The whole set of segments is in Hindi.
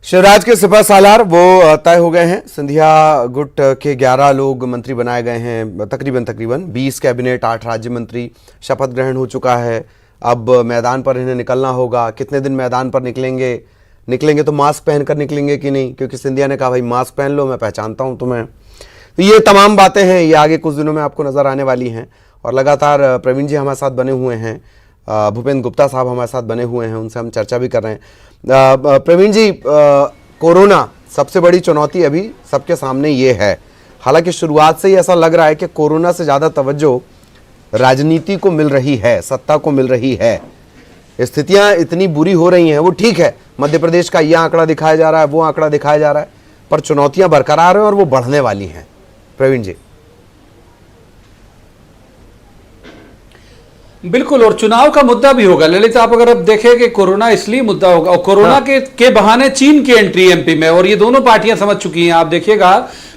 शिवराज के सिपह सालार वो तय हो गए हैं। सिंधिया गुट के 11 लोग मंत्री बनाए गए हैं। तकरीबन 20 कैबिनेट, 8 राज्य मंत्री, शपथ ग्रहण हो चुका है। अब मैदान पर इन्हें निकलना होगा। कितने दिन मैदान पर निकलेंगे तो मास्क पहनकर निकलेंगे कि नहीं, क्योंकि सिंधिया ने कहा भाई मास्क पहन लो, मैं पहचानता हूं तुम्हें। तो ये तमाम बातें हैं, ये आगे कुछ दिनों में आपको नजर आने वाली हैं। और लगातार प्रवीण जी हमारे साथ बने हुए हैं, भूपेंद्र गुप्ता साहब हमारे साथ बने हुए हैं, उनसे हम चर्चा भी कर रहे हैं। प्रवीण जी, कोरोना सबसे बड़ी चुनौती अभी सबके सामने ये है। हालांकि शुरुआत से ही ऐसा लग रहा है कि कोरोना से ज़्यादा तवज्जो राजनीति को मिल रही है, सत्ता को मिल रही है। स्थितियां इतनी बुरी हो रही हैं, वो ठीक है, मध्य प्रदेश का यह आंकड़ा दिखाया जा रहा है, वो आंकड़ा दिखाया जा रहा है, पर चुनौतियां बरकरार हैं और वो बढ़ने वाली हैं। प्रवीण जी। बिल्कुल, और चुनाव का मुद्दा भी होगा ललित। आप अगर अब देखें कि कोरोना इसलिए मुद्दा होगा, और कोरोना हाँ। के बहाने चीन की एंट्री एमपी में, और ये दोनों पार्टियां समझ चुकी हैं। आप देखिएगा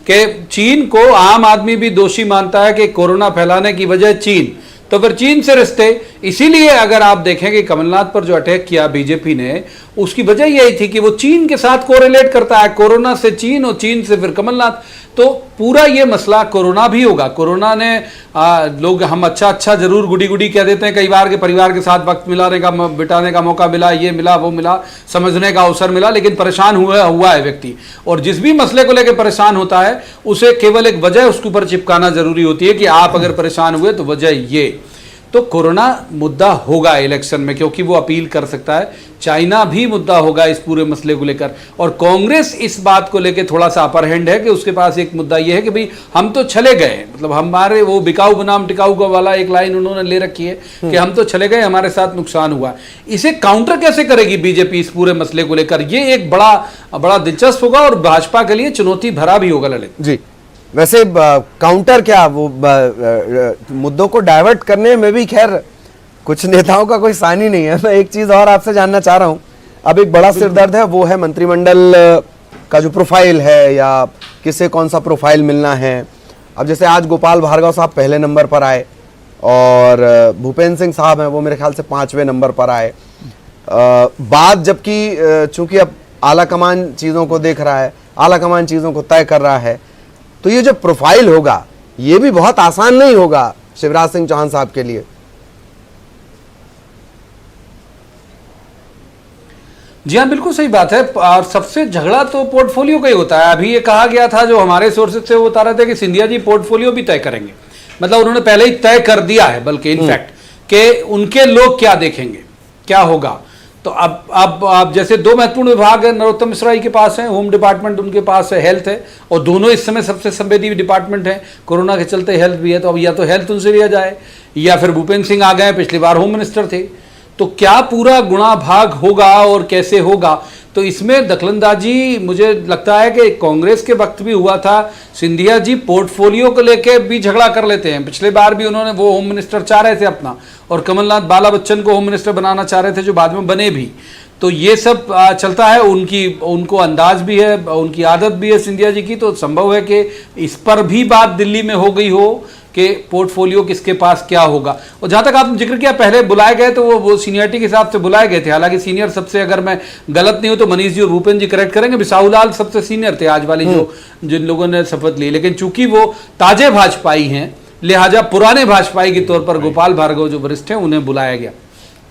कि चीन को आम आदमी भी दोषी मानता है कि कोरोना फैलाने की वजह चीन, तो फिर चीन से रिश्ते। इसीलिए अगर आप देखें कि कमलनाथ पर जो अटैक किया बीजेपी ने, उसकी वजह यही थी कि वो चीन के साथ कोरिलेट करता है, कोरोना से चीन और चीन से फिर कमलनाथ। तो पूरा ये मसला कोरोना भी होगा। कोरोना ने लोग हम अच्छा जरूर गुडी गुडी कह देते हैं कई बार के परिवार के साथ वक्त बिताने का मौका मिला, ये मिला वो मिला, समझने का अवसर मिला, लेकिन परेशान हुआ है व्यक्ति। और जिस भी मसले को लेकर परेशान होता है, उसे केवल एक वजह उसके ऊपर चिपकाना जरूरी होती है कि आप अगर परेशान हुए तो वजह ये। तो कोरोना मुद्दा होगा इलेक्शन में, क्योंकि वो अपील कर सकता है। चाइना भी मुद्दा होगा इस पूरे मसले को लेकर, और कांग्रेस इस बात को लेकर थोड़ा सा अपर हैंड है कि उसके पास एक मुद्दा यह है कि भाई हम तो चले गए, मतलब हमारे वो बिकाऊ बनाम टिकाऊ का वाला एक लाइन उन्होंने ले रखी है कि हम तो चले गए, हमारे साथ नुकसान हुआ। इसे काउंटर कैसे करेगी बीजेपी इस पूरे मसले को लेकर, ये एक बड़ा दिलचस्प होगा और भाजपा के लिए चुनौती भरा भी होगा ललित जी। वैसे काउंटर क्या, वो मुद्दों को डाइवर्ट करने में भी खैर कुछ नेताओं का कोई सानी नहीं है। मैं एक चीज और आपसे जानना चाह रहा हूं। अब एक बड़ा सिरदर्द है, वो है मंत्रिमंडल का जो प्रोफाइल है, या किसे कौन सा प्रोफाइल मिलना है। अब जैसे आज गोपाल भार्गव साहब पहले नंबर पर आए, और भूपेंद्र सिंह साहब हैं वो मेरे ख्याल से 5वें नंबर पर आए। बात जबकि चूंकि अब आला कमान चीज़ों को देख रहा है, आला कमान चीज़ों को तय कर रहा है, तो ये जो प्रोफाइल होगा ये भी बहुत आसान नहीं होगा शिवराज सिंह चौहान साहब के लिए। जी हाँ, बिल्कुल सही बात है। और सबसे झगड़ा तो पोर्टफोलियो का ही होता है। अभी ये कहा गया था, जो हमारे सोर्सेज से वो बता रहे थे कि सिंधिया जी पोर्टफोलियो भी तय करेंगे, मतलब उन्होंने पहले ही तय कर दिया है, बल्कि इनफैक्ट कि उनके लोग क्या देखेंगे, क्या होगा। तो अब जैसे 2 महत्वपूर्ण विभाग है, नरोत्तम मिश्रा के पास है, होम डिपार्टमेंट उनके पास है, हेल्थ है, और दोनों इस समय सबसे संवेदनशील डिपार्टमेंट है। कोरोना के चलते हेल्थ भी है, तो अब या तो हेल्थ उनसे लिया जाए, या फिर भूपेंद्र सिंह आ गए, पिछली बार होम मिनिस्टर थे। तो क्या पूरा गुणा भाग होगा और कैसे होगा, तो इसमें दखलंदाजी मुझे लगता है कि कांग्रेस के वक्त भी हुआ था। सिंधिया जी पोर्टफोलियो को लेके भी झगड़ा कर लेते हैं। पिछले बार भी उन्होंने वो होम मिनिस्टर चाह रहे थे अपना, और कमलनाथ बाला बच्चन को होम मिनिस्टर बनाना चाह रहे थे, जो बाद में बने भी। तो ये सब चलता है। उनको अंदाज भी है, उनकी आदत भी है सिंधिया जी की। तो संभव है कि इस पर भी बात दिल्ली में हो गई हो कि पोर्टफोलियो किसके पास क्या होगा। और जहां तक आपने जिक्र किया, पहले बुलाए गए तो वो सीनियरिटी के हिसाब से बुलाए गए थे। हालांकि सीनियर सबसे, अगर मैं गलत नहीं हूं तो मनीष जी और भूपेंद्र जी करेक्ट करेंगे, बिसाहू लाल सबसे सीनियर थे आज वाली जिन लोगों ने शपथ ली। लेकिन चूंकि वो ताजे भाजपाई हैं, लिहाजा पुराने भाजपाई के तौर पर गोपाल भार्गव जो वरिष्ठ हैं उन्हें बुलाया गया।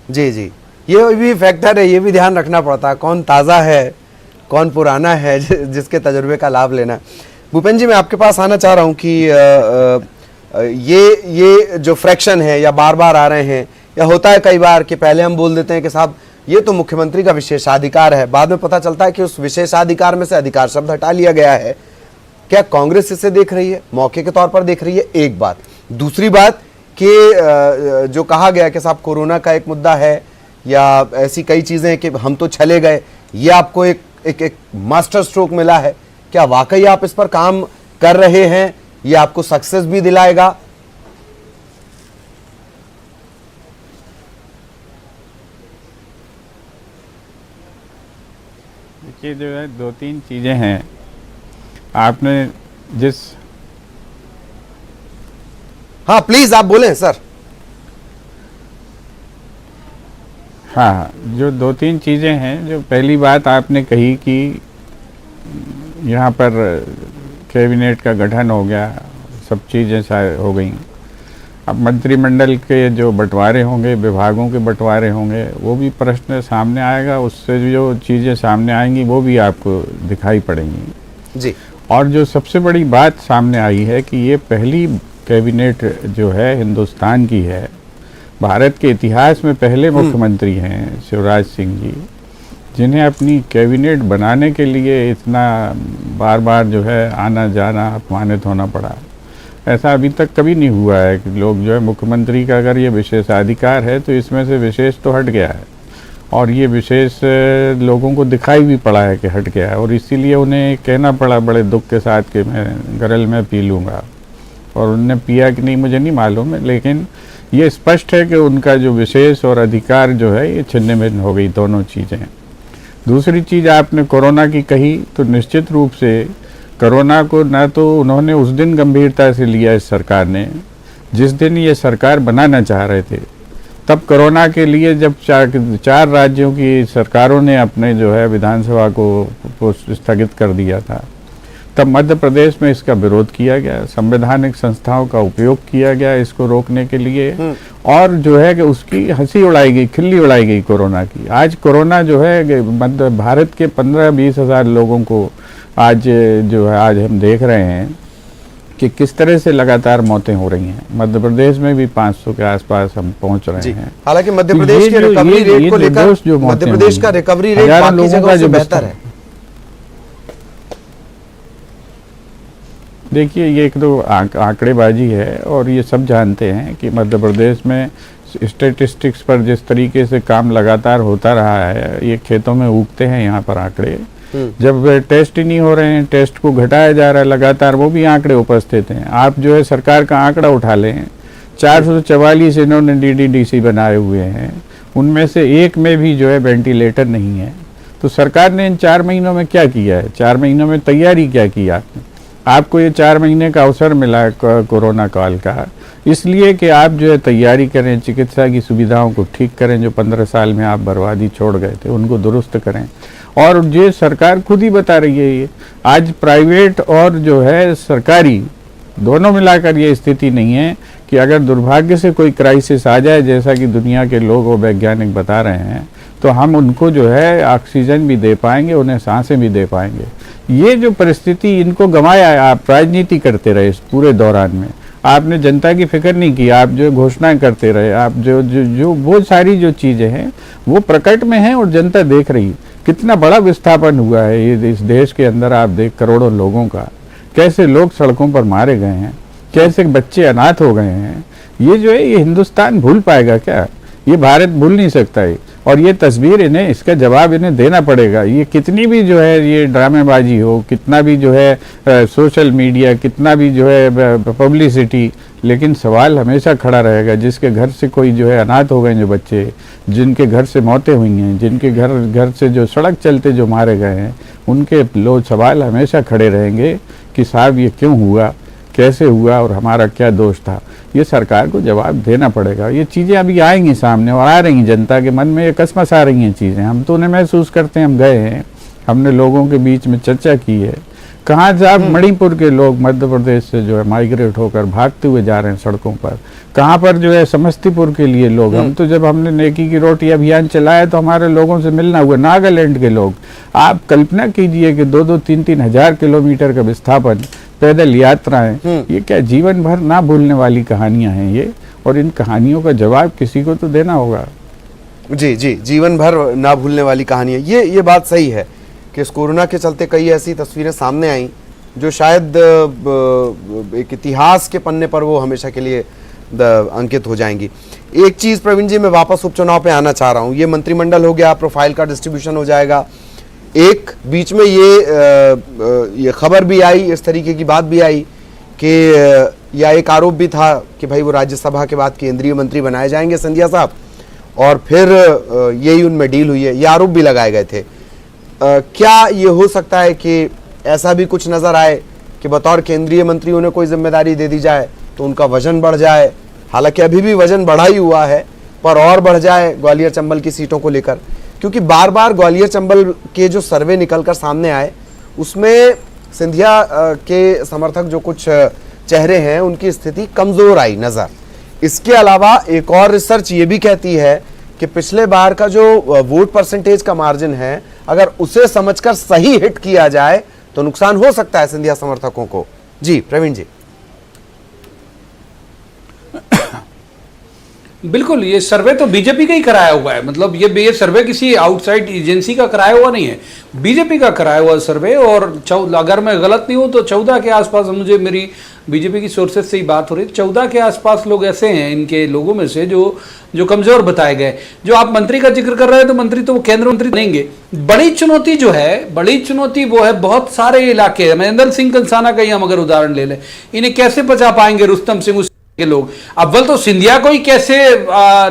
जी जी, ये भी फैक्टर है, ये भी ध्यान रखना पड़ता है, कौन ताज़ा है कौन पुराना है, जिसके तजुर्बे का लाभ लेना। भूपेंद्र जी, मैं आपके पास आना चाह रहा हूँ कि ये जो फ्रैक्शन है, या बार बार आ रहे हैं, या होता है कई बार कि पहले हम बोल देते हैं कि साहब ये तो मुख्यमंत्री का विशेषाधिकार है, बाद में पता चलता है कि उस विशेषाधिकार में से अधिकार शब्द हटा लिया गया है। क्या कांग्रेस इसे देख रही है, मौके के तौर पर देख रही है? एक बात। दूसरी बात कि जो कहा गया कि साहब कोरोना का एक मुद्दा है, या ऐसी कई चीज़ें कि हम तो चले गए, ये आपको एक मास्टर स्ट्रोक मिला है, क्या वाकई आप इस पर काम कर रहे हैं? ये आपको सक्सेस भी दिलाएगा? देखिए, जो है 2-3 चीज़ें हैं। आपने जिस हाँ प्लीज आप बोलें सर। हाँ, जो 2-3 चीज़ें हैं। जो पहली बात आपने कही कि यहाँ पर कैबिनेट का गठन हो गया, सब चीज़ें हो गई। अब मंत्रिमंडल के जो बंटवारे होंगे, विभागों के बंटवारे होंगे, वो भी प्रश्न सामने आएगा। उससे जो चीज़ें सामने आएंगी वो भी आपको दिखाई पड़ेंगी जी। और जो सबसे बड़ी बात सामने आई है कि ये पहली कैबिनेट जो है हिंदुस्तान की है, भारत के इतिहास में पहले मुख्यमंत्री हैं शिवराज सिंह जी, जिन्हें अपनी कैबिनेट बनाने के लिए इतना बार बार जो है आना जाना, अपमानित होना पड़ा। ऐसा अभी तक कभी नहीं हुआ है कि लोग जो है मुख्यमंत्री का अगर ये विशेषाधिकार है तो इसमें से विशेष तो हट गया है, और ये विशेष लोगों को दिखाई भी पड़ा है कि हट गया है, और इसीलिए उन्हें कहना पड़ा बड़े दुख के साथ कि मैं गरल में पी लूँगा। और उनने पिया कि नहीं मुझे नहीं मालूम है, लेकिन ये स्पष्ट है कि उनका जो विशेष और अधिकार जो है ये छिन्न भिन्न हो गई, दोनों चीज़ें। दूसरी चीज़ आपने कोरोना की कही, तो निश्चित रूप से कोरोना को ना तो उन्होंने उस दिन गंभीरता से लिया इस सरकार ने जिस दिन ये सरकार बनाना चाह रहे थे। तब कोरोना के लिए जब चार राज्यों की सरकारों ने अपने जो है विधानसभा को स्थगित कर दिया था, तब मध्य प्रदेश में इसका विरोध किया गया, संवैधानिक संस्थाओं का उपयोग किया गया इसको रोकने के लिए, और जो है कि उसकी हंसी उड़ाई गई, खिल्ली उड़ाई गई कोरोना की। आज कोरोना जो है मध्य भारत के 15-20 हज़ार लोगों को आज जो है आज हम देख रहे हैं कि किस तरह से लगातार मौतें हो रही हैं। मध्य प्रदेश में भी 500 के आसपास हम पहुंच रहे हैं। हालांकि मध्य प्रदेश के रिकवरी रेट को लेकर मध्य प्रदेश का रिकवरी रेट बाकी जगहों से बेहतर है। देखिए, ये एक तो आंकड़ेबाजी है, और ये सब जानते हैं कि मध्य प्रदेश में स्टैटिस्टिक्स पर जिस तरीके से काम लगातार होता रहा है, ये खेतों में उगते हैं यहाँ पर आंकड़े। जब टेस्ट ही नहीं हो रहे हैं, टेस्ट को घटाया जा रहा है लगातार, वो भी आंकड़े उपस्थित हैं। आप जो है सरकार का आंकड़ा उठा लें, 444 इन्होंने DDDC बनाए हुए हैं, उनमें से एक में भी जो है वेंटिलेटर नहीं है। तो सरकार ने इन 4 महीनों में क्या किया है, 4 महीनों में तैयारी क्या की आपने? आपको ये 4 महीने का अवसर मिला कोरोना काल का, इसलिए कि आप जो है तैयारी करें, चिकित्सा की सुविधाओं को ठीक करें, जो 15 साल में आप बर्बादी छोड़ गए थे उनको दुरुस्त करें। और ये सरकार खुद ही बता रही है, ये आज प्राइवेट और जो है सरकारी दोनों मिलाकर ये स्थिति नहीं है कि अगर दुर्भाग्य से कोई क्राइसिस आ जाए, जैसा कि दुनिया के लोग और वैज्ञानिक बता रहे हैं, तो हम उनको जो है ऑक्सीजन भी दे पाएंगे, उन्हें सांसें भी दे पाएंगे। ये जो परिस्थिति इनको गंवाया है, आप राजनीति करते रहे इस पूरे दौरान में, आपने जनता की फिक्र नहीं की, आप जो घोषणाएं करते रहे, आप जो वो सारी जो चीज़ें हैं वो प्रकट में हैं और जनता देख रही। कितना बड़ा विस्थापन हुआ है ये इस देश के अंदर, आप देख करोड़ों लोगों का, कैसे लोग सड़कों पर मारे गए हैं, कैसे बच्चे अनाथ हो गए हैं। ये जो है ये हिंदुस्तान भूल पाएगा क्या? ये भारत भूल नहीं सकता है, और ये तस्वीर इन्हें, इसका जवाब इन्हें देना पड़ेगा। ये कितनी भी जो है ये ड्रामेबाजी हो, कितना भी जो है सोशल मीडिया, कितना भी जो है पब्लिसिटी, लेकिन सवाल हमेशा खड़ा रहेगा। जिसके घर से कोई जो है अनाथ हो गए, जो बच्चे जिनके घर से मौतें हुई हैं, जिनके घर से जो सड़क चलते जो मारे गए हैं, उनके सवाल हमेशा खड़े रहेंगे कि साहब ये क्यों हुआ, कैसे हुआ और हमारा क्या दोष था। ये सरकार को जवाब देना पड़ेगा। ये चीज़ें अभी आएंगी सामने और आ रही हैं, जनता के मन में ये कसमस आ रही हैं चीज़ें। हम तो उन्हें महसूस करते हैं, हम गए हैं, हमने लोगों के बीच में चर्चा की है। कहाँ से आप मणिपुर के लोग मध्य प्रदेश से जो है माइग्रेट होकर भागते हुए जा रहे हैं सड़कों पर, कहाँ पर जो है समस्तीपुर के लिए लोग, हम तो जब हमने नेकी की रोटी अभियान चलाया तो हमारे लोगों से मिलना हुआ, नागालैंड के लोग। आप कल्पना कीजिए कि 2-3 हज़ार किलोमीटर का विस्थापन, पैदल यात्राएं, ये क्या जीवन भर ना भूलने वाली कहानियां हैं ये, और इन कहानियों का जवाब किसी को तो देना होगा। जी जी, जीवन भर ना भूलने वाली कहानी है ये बात सही है कि इस कोरोना के चलते कई ऐसी तस्वीरें सामने आई जो शायद एक इतिहास के पन्ने पर वो हमेशा के लिए अंकित हो जाएंगी। एक चीज़ प्रवीण जी, मैं वापस उपचुनाव पे आना चाह रहा हूँ। ये मंत्रिमंडल हो गया, प्रोफाइल का डिस्ट्रीब्यूशन हो जाएगा। एक बीच में ये खबर भी आई, इस तरीके की बात भी आई कि या एक आरोप भी था कि भाई वो राज्यसभा के बाद केंद्रीय मंत्री बनाए जाएंगे सिंधिया साहब, और फिर यही उनमें डील हुई है, ये आरोप भी लगाए गए थे। क्या ये हो सकता है कि ऐसा भी कुछ नजर आए कि बतौर केंद्रीय मंत्री उन्हें कोई जिम्मेदारी दे दी जाए तो उनका वजन बढ़ जाए? हालांकि अभी भी वजन बढ़ा ही हुआ है, पर और बढ़ जाए ग्वालियर चंबल की सीटों को लेकर, क्योंकि बार बार ग्वालियर चंबल के जो सर्वे निकल कर सामने आए उसमें सिंधिया के समर्थक जो कुछ चेहरे हैं उनकी स्थिति कमजोर आई नजर। इसके अलावा एक और रिसर्च ये भी कहती है कि पिछले बार का जो वोट परसेंटेज का मार्जिन है, अगर उसे समझकर सही हिट किया जाए तो नुकसान हो सकता है सिंधिया समर्थकों को। जी प्रवीण जी। बिल्कुल, ये सर्वे तो बीजेपी का ही कराया हुआ है। मतलब ये सर्वे किसी आउटसाइड एजेंसी का कराया हुआ नहीं है, बीजेपी का कराया हुआ सर्वे। और अगर मैं गलत नहीं हूं तो 14 के आसपास, मुझे मेरी बीजेपी की सोर्सेज से ही बात हो रही है, 14 के आसपास लोग ऐसे हैं इनके लोगों में से जो कमजोर बताए गए। जो आप मंत्री का जिक्र कर रहे हैं तो मंत्री तो वो केंद्र मंत्री बनेंगे। बड़ी चुनौती जो है, बड़ी चुनौती वो है बहुत सारे इलाके। महेंद्र सिंह कंसाना का ही हम अगर उदाहरण ले लें, इन्हें कैसे बचा पाएंगे रुस्तम सिंह के लोग। अव्वल तो सिंधिया को ही कैसे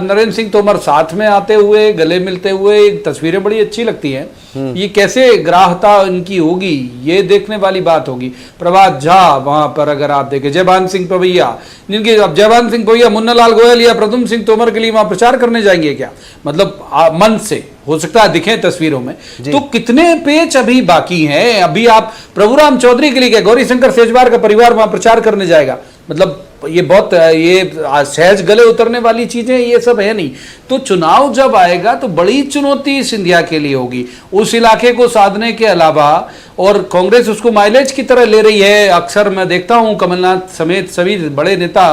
नरेंद्र सिंह तोमर साथ में आते हुए, गले मिलते हुए, तस्वीरें बड़ी अच्छी लगती हैं। ये कैसे ग्राह्यता इनकी होगी, ये देखने वाली बात होगी। प्रभात झा वहां पर अगर आप देखें, जयभान सिंह पवैया, जिनके अब जयभान सिंह पवैया मुन्ना लाल गोयल या प्रद्युम्न सिंह तोमर के लिए वहां प्रचार करने जाएंगे क्या? मतलब मन से हो सकता है दिखे तस्वीरों में। तो कितने पेच अभी बाकी हैं। अभी आप प्रभुराम चौधरी के लिए क्या, गौरी शंकर सेजवार का परिवार वहां प्रचार करने जाएगा? मतलब ये बहुत ये सहज गले उतरने वाली चीजें ये सब है नहीं। तो चुनाव जब आएगा तो बड़ी चुनौती सिंधिया के लिए होगी उस इलाके को साधने के अलावा। और कांग्रेस उसको माइलेज की तरह ले रही है। अक्सर मैं देखता हूं कमलनाथ समेत सभी बड़े नेता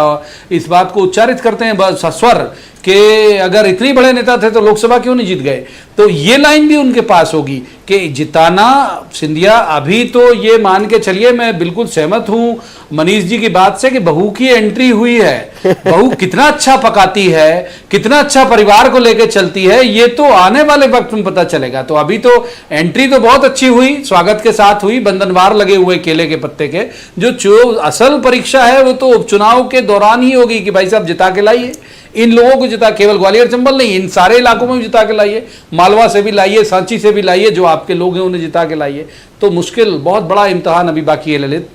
इस बात को उच्चारित करते हैं सस्वर कि अगर इतने बड़े नेता थे तो लोकसभा क्यों नहीं जीत गए। तो ये लाइन भी उनके पास होगी कि जिताना सिंधिया। अभी तो ये मान के चलिए, मैं बिल्कुल सहमत हूं मनीष जी की बात से कि बहू की एंट्री हुई है। बहू कितना अच्छा पकाती है, कितना अच्छा परिवार को लेकर चलती है, ये तो आने वाले वक्त में पता चलेगा। तो अभी तो एंट्री तो बहुत अच्छी हुई, स्वागत के साथ हुई, बंधनवार लगे हुए केले के पत्ते के। जो असल परीक्षा है वो तो उपचुनाव के दौरान ही होगी कि भाई साहब जिता के लाइए इन लोगों को, जिता केवल ग्वालियर चंबल नहीं, इन सारे इलाकों में भी जिता के लाइए, मालवा से भी लाइए, सांची से भी लाइए, जो आपके लोग हैं उन्हें जिता के लाइए। तो मुश्किल, बहुत बड़ा इम्तहान अभी बाकी है ललित,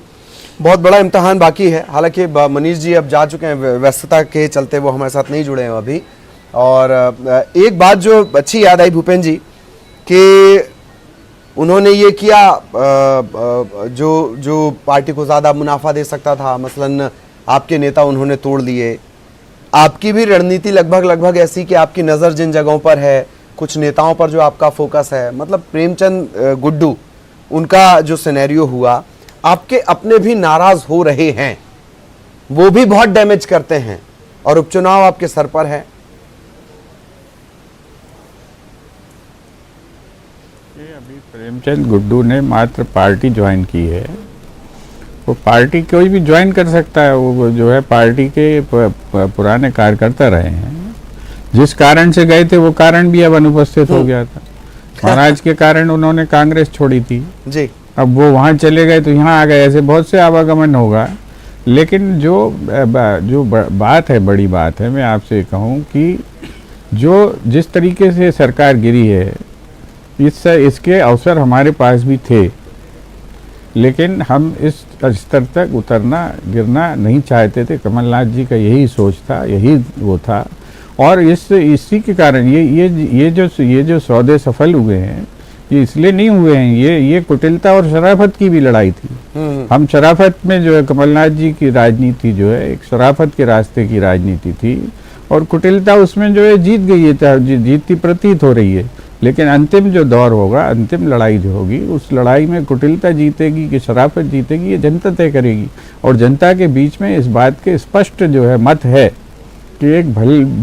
बहुत बड़ा इम्तहान बाकी है। हालांकि मनीष जी अब जा चुके हैं, व्यस्तता के चलते वो हमारे साथ नहीं जुड़े हैं अभी। और एक बात जो अच्छी याद आई भूपेन जी कि उन्होंने ये किया जो पार्टी को ज़्यादा मुनाफा दे सकता था, मसलन आपके नेता उन्होंने तोड़ लिए। आपकी भी रणनीति लगभग ऐसी कि आपकी नज़र जिन जगहों पर है, कुछ नेताओं पर जो आपका फोकस है, मतलब प्रेमचंद गुड्डू उनका जो सिनेरियो हुआ, आपके अपने भी नाराज हो रहे हैं, वो भी बहुत डैमेज करते हैं और उपचुनाव आपके सर पर है। अभी प्रेमचंद गुड्डू ने मात्र पार्टी ज्वाइन की है। वो पार्टी कोई भी ज्वाइन कर सकता है, वो जो है पार्टी के पुराने कार्यकर्ता रहे हैं। जिस कारण से गए थे वो कारण भी अब अनुपस्थित हो गया था। महाराज के कारण उन्होंने कांग्रेस छोड़ी थी जी। अब वो वहाँ चले गए तो यहाँ आ गए, ऐसे बहुत से आवागमन होगा। लेकिन जो बात है, बड़ी बात है, मैं आपसे कहूँ कि जिस तरीके से सरकार गिरी है, इसके अवसर हमारे पास भी थे, लेकिन हम इस स्तर तक गिरना नहीं चाहते थे। कमलनाथ जी का यही सोच था, यही वो था। और इसी के कारण ये जो सौदे सफल हुए हैं, ये इसलिए नहीं हुए हैं, ये कुटिलता और शराफत की भी लड़ाई थी। हम शराफत में जो है, कमलनाथ जी की राजनीति जो है एक शराफत के रास्ते की राजनीति थी, और कुटिलता उसमें जो है जीत गई है, जीतती प्रतीत हो रही है। लेकिन अंतिम जो दौर होगा, अंतिम लड़ाई जो होगी, उस लड़ाई में कुटिलता जीतेगी कि शराफत जीतेगी, ये जनता तय करेगी। और जनता के बीच में इस बात के स्पष्ट जो है मत है कि एक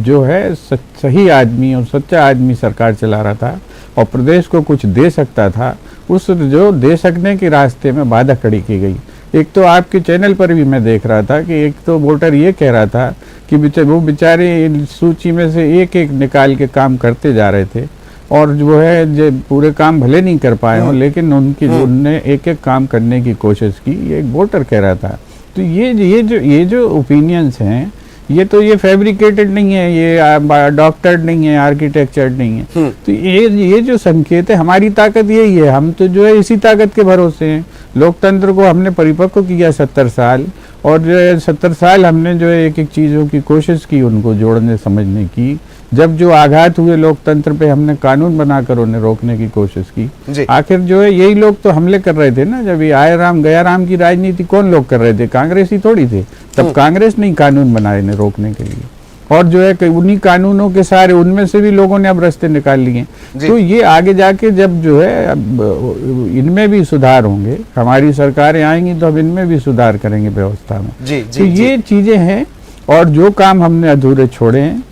जो है सही आदमी और सच्चा आदमी सरकार चला रहा था और प्रदेश को कुछ दे सकता था। उस जो दे सकने के रास्ते में बाधा खड़ी की गई। एक तो आपके चैनल पर भी मैं देख रहा था कि एक तो वोटर ये कह रहा था कि वो बेचारे सूची में से एक निकाल के काम करते जा रहे थे, और जो है जो पूरे काम भले नहीं कर पाए हों, लेकिन उनने एक काम करने की कोशिश की, ये एक वोटर कह रहा था। तो ये जो ओपिनियंस हैं, ये फैब्रिकेटेड नहीं है, ये डॉक्टर्ड नहीं है, आर्किटेक्चर्ड नहीं है। तो ये जो संकेत है, हमारी ताकत यही है। हम तो जो है इसी ताकत के भरोसे हैं। लोकतंत्र को हमने परिपक्व किया 70 साल, और जो है 70 साल हमने जो है एक चीज़ों की कोशिश की, उनको जोड़ने समझने की, जब जो आघात हुए लोकतंत्र पे, हमने कानून बनाकर उन्हें रोकने की कोशिश जी। की। आखिर जो है यही लोग तो हमले कर रहे थे ना। जब ये आए राम गया राम की राजनीति कौन लोग कर रहे थे? कांग्रेस ही थोड़ी थे। तब कांग्रेस ने कानून बनाए इन्हें रोकने के लिए, और जो है कि उन्हीं कानूनों के सारे, उनमें से भी लोगों ने अब रास्ते निकाल लिए। तो ये आगे जाके जब जो है अब इनमें भी सुधार होंगे, हमारी सरकारें आएंगी तो अब इनमें भी सुधार करेंगे व्यवस्था में। तो ये चीजें हैं। और जो काम हमने अधूरे छोड़े हैं,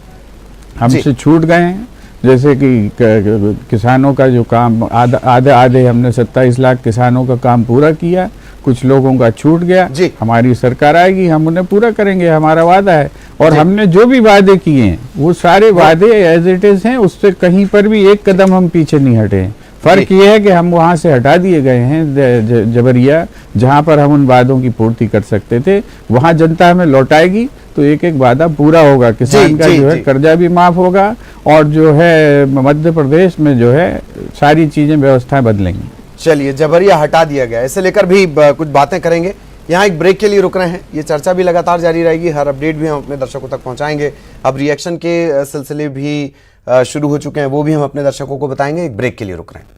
हमसे छूट गए हैं, जैसे कि किसानों का जो काम आधे हमने 27 लाख किसानों का काम पूरा किया, कुछ लोगों का छूट गया। हमारी सरकार आएगी, हम उन्हें पूरा करेंगे, हमारा वादा है। और हमने जो भी वादे किए हैं वो सारे वादे एज इट इज हैं, उससे कहीं पर भी एक कदम हम पीछे नहीं हटे हैं। फर्क ये है कि हम वहां से हटा दिए गए हैं जबरिया, जहां पर हम उन वादों की पूर्ति कर सकते थे, वहां जनता हमें लौटाएगी तो एक एक वादा पूरा होगा। किसान का जो है कर्जा भी माफ होगा, और जो है मध्य प्रदेश में जो है सारी चीजें व्यवस्थाएं बदलेंगी। चलिए, जबरिया हटा दिया गया, इसे लेकर भी कुछ बातें करेंगे। यहाँ एक ब्रेक के लिए रुक रहे हैं, ये चर्चा भी लगातार जारी रहेगी, हर अपडेट भी हम अपने दर्शकों तक पहुंचाएंगे। अब रिएक्शन के सिलसिले भी शुरू हो चुके हैं, वो भी हम अपने दर्शकों को बताएंगे। एक ब्रेक के लिए रुक रहे हैं।